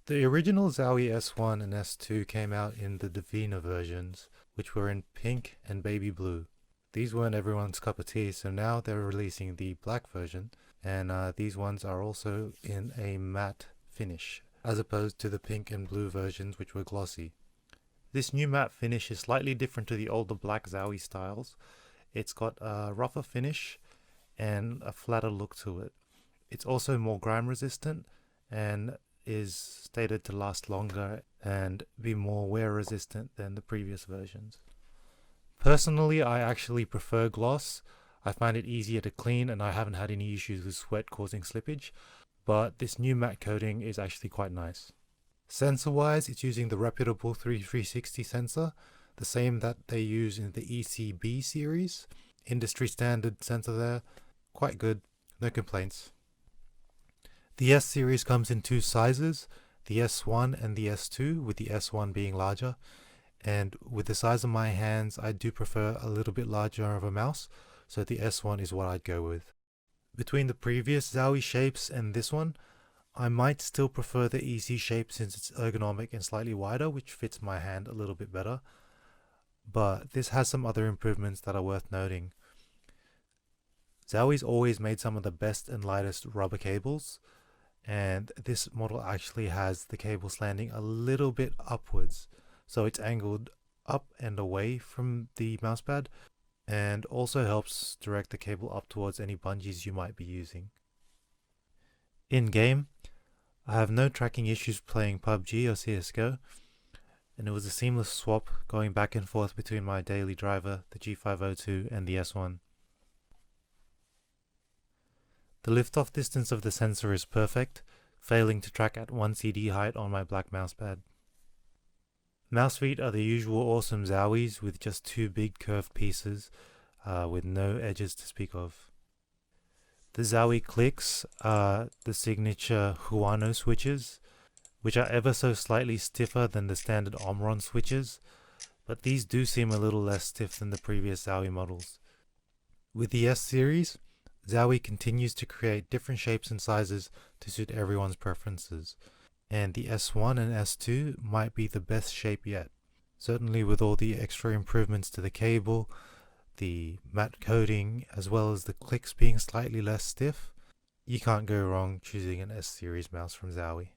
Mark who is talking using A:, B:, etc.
A: The original Zowie S1 and S2 came out in the Divina versions, which were in pink and baby blue. These weren't everyone's cup of tea, so now they're releasing the black version, and these ones are also in a matte finish, as opposed to the pink and blue versions which were glossy. This new matte finish is slightly different to the older black Zowie styles. It's got a rougher finish and a flatter look to it. It's also more grime resistant and is stated to last longer and be more wear resistant than the previous versions. Personally, I actually prefer gloss. I find it easier to clean and I haven't had any issues with sweat causing slippage, but this new matte coating is actually quite nice. Sensor wise, it's using the reputable 360 sensor, the same that they use in the ECB series. Industry standard sensor there, quite good, no complaints. The S series comes in two sizes, the S1 and the S2, with the S1 being larger. And with the size of my hands, I do prefer a little bit larger of a mouse, so the S1 is what I'd go with. Between the previous Zowie shapes and this one, I might still prefer the EC shape since it's ergonomic and slightly wider, which fits my hand a little bit better. But this has some other improvements that are worth noting. Zowie's always made some of the best and lightest rubber cables, and this model actually has the cable slanting a little bit upwards, so it's angled up and away from the mousepad, and also helps direct the cable up towards any bungees you might be using. In game, I have no tracking issues playing PUBG or CSGO, and it was a seamless swap going back and forth between my daily driver, the G502, and the S1. The lift-off distance of the sensor is perfect, failing to track at 1 CD height on my black mousepad. Mouse feet are the usual awesome Zowies with just two big curved pieces with no edges to speak of. The Zowie clicks are the signature Huano switches, which are ever so slightly stiffer than the standard Omron switches, but these do seem a little less stiff than the previous Zowie models. With the S series, Zowie continues to create different shapes and sizes to suit everyone's preferences, and the S1 and S2 might be the best shape yet. Certainly with all the extra improvements to the cable, the matte coating, as well as the clicks being slightly less stiff, you can't go wrong choosing an S series mouse from Zowie.